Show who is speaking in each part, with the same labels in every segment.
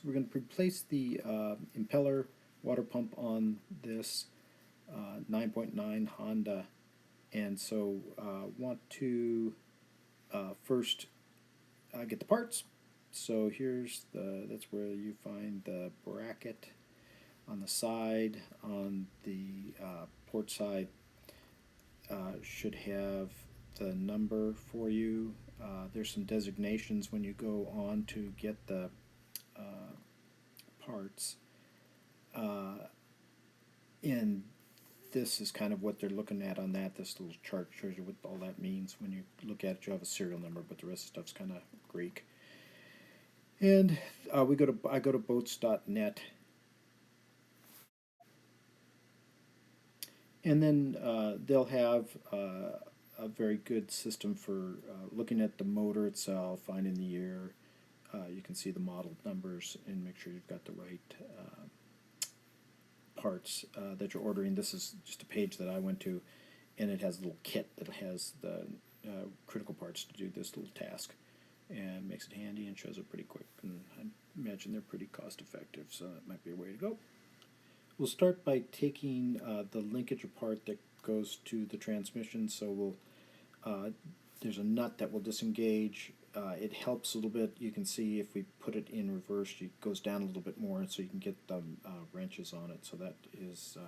Speaker 1: we're going to replace the impeller water pump on this 9.9 Honda, and so want to first get the parts. So that's where you find the bracket on the side. On the port side should have the number for you. There's some designations when you go on to get the parts. And this is kind of what they're looking at on that. This little chart shows you what all that means. When you look at it, you have a serial number, but the rest of the stuff's kind of Greek. And I go to boats.net, and then they'll have a very good system for looking at the motor itself, finding the year. You can see the model numbers and make sure you've got the right parts that you're ordering. This is just a page that I went to, and it has a little kit that has the critical parts to do this little task, and makes it handy and shows it pretty quick. And I imagine they're pretty cost effective, so that might be a way to go. We'll start by taking the linkage apart that goes to the transmission. So there's a nut that will disengage. It helps a little bit. You can see if we put it in reverse, it goes down a little bit more, so you can get the wrenches on it. So that is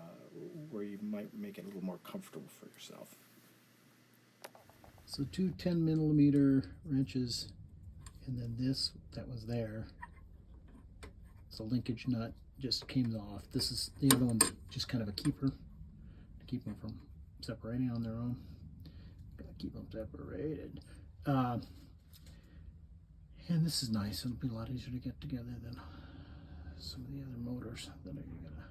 Speaker 1: where you might make it a little more comfortable for yourself. So two 10mm wrenches, and then this that was there. So linkage nut just came off. This is the other one's just kind of a keeper to keep them from separating on their own. Gotta keep them separated. And this is nice. It'll be a lot easier to get together than some of the other motors that you're gonna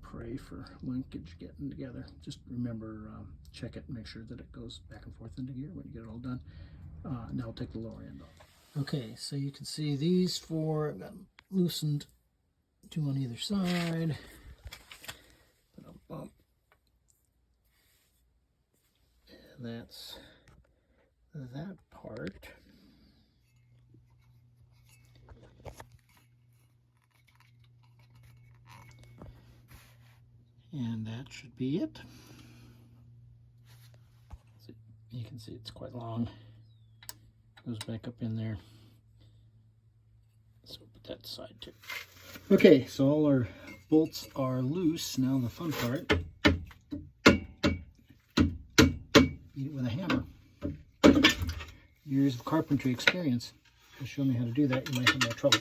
Speaker 1: pray for linkage getting together. Just remember, check it and make sure that it goes back and forth into gear when you get it all done. Now I'll take the lower end off. Okay, so you can see these four, I've got loosened two on either side. Put a bump. And that's that part. And that should be it. So you can see it's quite long. Goes back up in there. So put that aside too. Okay, so all our bolts are loose. Now the fun part. Beat it with a hammer. Years of carpentry experience will show me how to do that. You might have more trouble.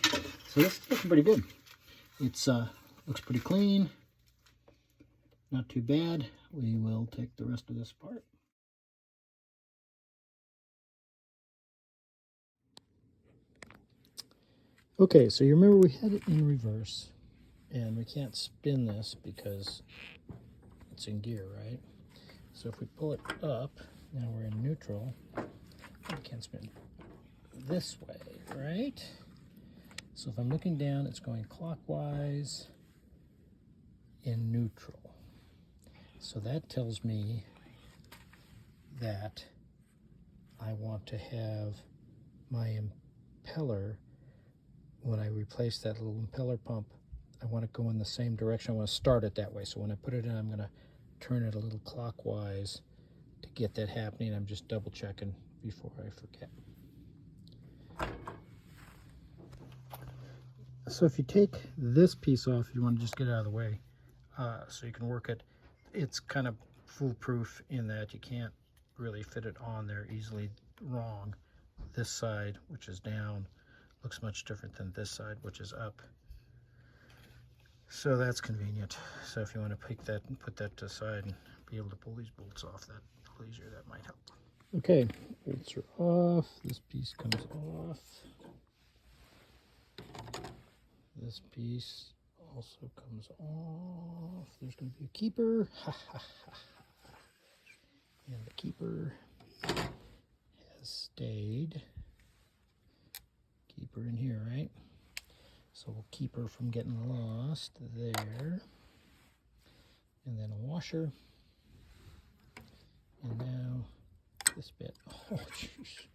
Speaker 1: So this is looking pretty good. It's looks pretty clean. Not too bad. We will take the rest of this apart. Okay, so you remember we had it in reverse, and we can't spin this because it's in gear, right? So if we pull it up, now we're in neutral, we can't spin this way, right? So if I'm looking down, it's going clockwise in neutral. So that tells me that I want to have my impeller, when I replace that little impeller pump, I want to go in the same direction. I want to start it that way. So when I put it in, I'm going to turn it a little clockwise to get that happening. I'm just double checking before I forget. So if you take this piece off, you want to just get out of the way so you can work it. It's kind of foolproof in that you can't really fit it on there easily wrong. This side, which is down, looks much different than this side, which is up. So that's convenient. So if you want to pick that and put that to the side and be able to pull these bolts off that a little easier, that might help. Okay, bolts are off. This piece comes off. This piece also comes off. There's going to be a keeper. And the keeper has stayed. Keep her in here, right? So we'll keep her from getting lost there. And then a washer. And now this bit. Oh, jeez.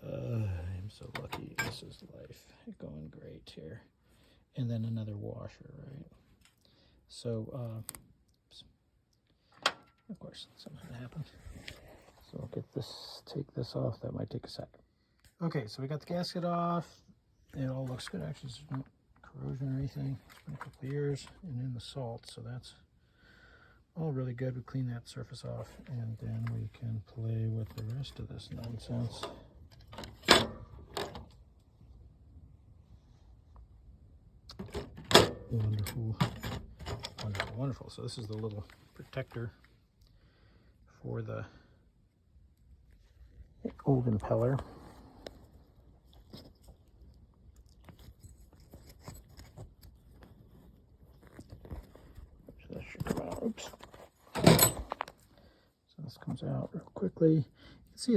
Speaker 1: I'm so lucky. This is life. going great here. And then another washer, right? So, of course, something happened. So I'll get this, take this off. That might take a second. Okay, so we got the gasket off. It all looks good. Actually, there's no corrosion or anything. It's been a couple of years, and in the salt, so that's all really good. We clean that surface off, and then we can play with the rest of this nonsense. Wonderful, wonderful, wonderful. So this is the little protector for the old impeller. So that should come out. Oops. So this comes out real quickly. You can see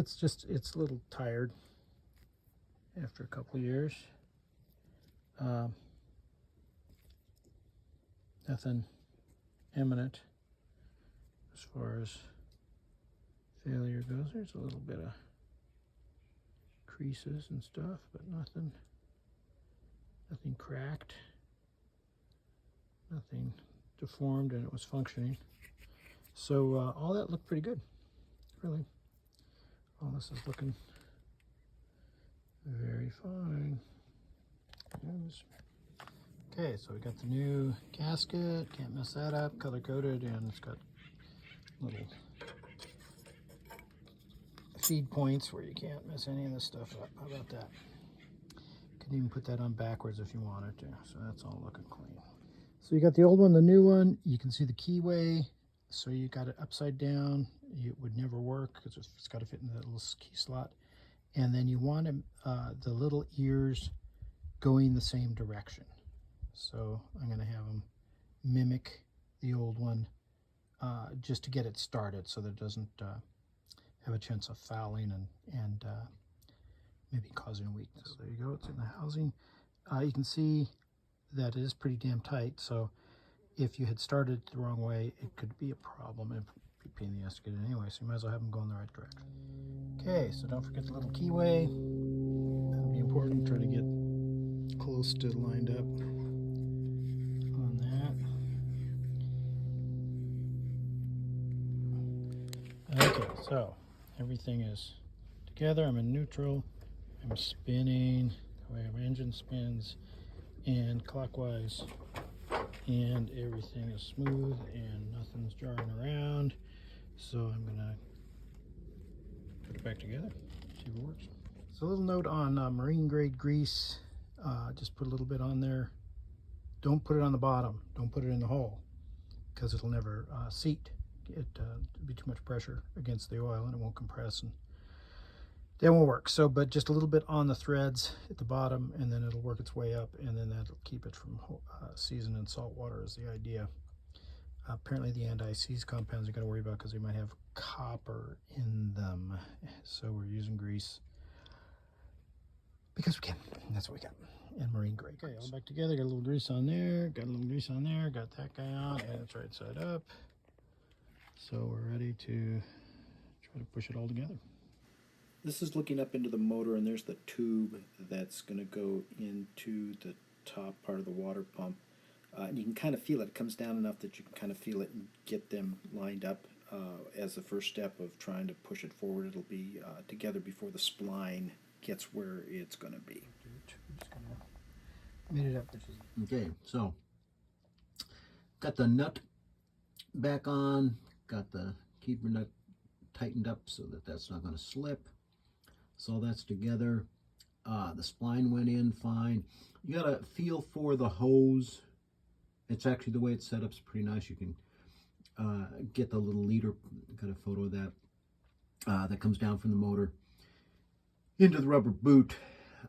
Speaker 1: it's a little tired after a couple of years. Nothing imminent as far as failure goes. There's a little bit of creases and stuff, but nothing cracked, nothing deformed, and it was functioning. So all that looked pretty good, really. All this is looking very fine. Yes. Okay, so we got the new gasket, can't mess that up, color coded, and it's got little feed points where you can't mess any of this stuff up. How about that? Could even put that on backwards if you wanted to, so that's all looking clean. So you got the old one, the new one. You can see the keyway, so you got it upside down. It would never work because it's got to fit in that little key slot. And then you want the little ears going the same direction. So I'm going to have them mimic the old one just to get it started so that it doesn't have a chance of fouling and maybe causing weakness. So there you go, it's in the housing. You can see that it is pretty damn tight, so if you had started the wrong way, it could be a problem and be a pain in the ass to get it anyway, so you might as well have them go in the right direction. Okay, so don't forget the little keyway. That'll be important. Try to get close to lined up on that. Okay, so everything is together. I'm in neutral. I'm spinning the way our engine spins and clockwise, and everything is smooth and nothing's jarring around. So I'm gonna put it back together, see if it works. So a little note on marine grade grease. Just put a little bit on there. Don't put it on the bottom. Don't put it in the hole because it'll never seat. It'll be too much pressure against the oil and it won't compress and that won't work. So, but just a little bit on the threads at the bottom, and then it'll work its way up, and then that'll keep it from season in salt water is the idea. Apparently the anti-seize compounds you got to worry about because they might have copper in them. So we're using grease because we can. That's what we got. And marine grade. Okay, all back together. Got a little grease on there. Got a little grease on there. Got that guy on, and it's right side up. So we're ready to try to push it all together. This is looking up into the motor, and there's the tube that's going to go into the top part of the water pump. And you can kind of feel it. It comes down enough that you can kind of feel it and get them lined up as the first step of trying to push it forward. It'll be together before the spline gets where it's going to be. Made it up.
Speaker 2: Okay, so got the nut back on, got the keeper nut tightened up so that that's not going to slip. So that's together. The spline went in fine. You got to feel for the hose. It's actually, the way it's set up is pretty nice. You can get the little leader, got a photo of that, that comes down from the motor into the rubber boot.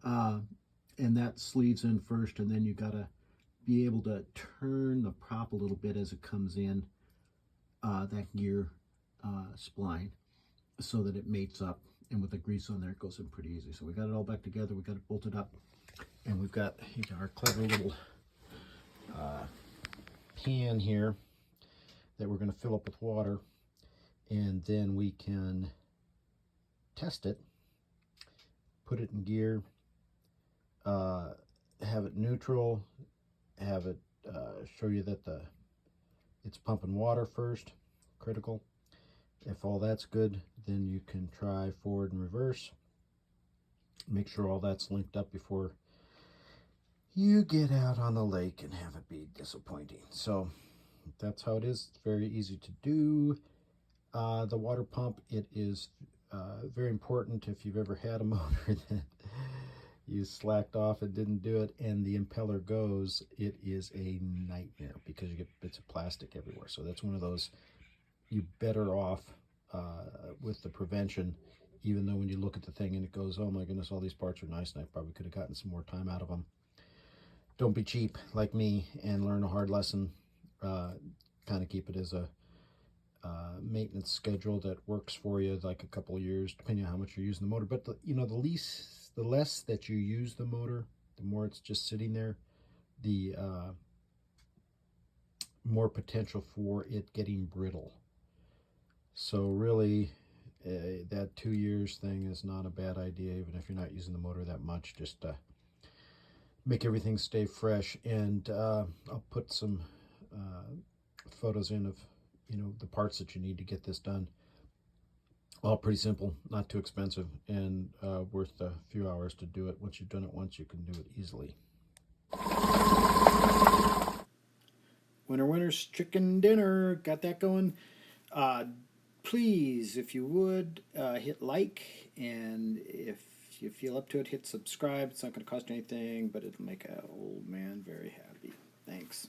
Speaker 2: And that sleeves in first, and then you got to be able to turn the prop a little bit as it comes in, that gear spline, so that it mates up. And with the grease on there, it goes in pretty easy. So we got it all back together. We got it bolted up, and we've got our clever little pan here that we're going to fill up with water, and then we can test it, put it in gear, have it neutral, have it show you that it's pumping water first, critical. If all that's good, then you can try forward and reverse. Make sure all that's linked up before you get out on the lake and have it be disappointing. So that's how it is. It's very easy to do. The water pump, it is very important if you've ever had a motor that you slacked off and didn't do it and the impeller goes, it is a nightmare because you get bits of plastic everywhere. So that's one of those, you better off with the prevention, even though when you look at the thing and it goes, oh my goodness, all these parts are nice and I probably could have gotten some more time out of them. Don't be cheap like me and learn a hard lesson. Kind of keep it as a maintenance schedule that works for you, like a couple of years, depending on how much you're using the motor. But the less that you use the motor, the more it's just sitting there, the more potential for it getting brittle. So really, that 2 years thing is not a bad idea, even if you're not using the motor that much. Just make everything stay fresh. And I'll put some photos in of the parts that you need to get this done. All pretty simple, not too expensive, and worth a few hours to do it. Once you've done it once, you can do it easily. Winner's chicken dinner, got that going. Please, if you would, hit like, and if you feel up to it, hit subscribe. It's not going to cost you anything, but it'll make an old man very happy. Thanks.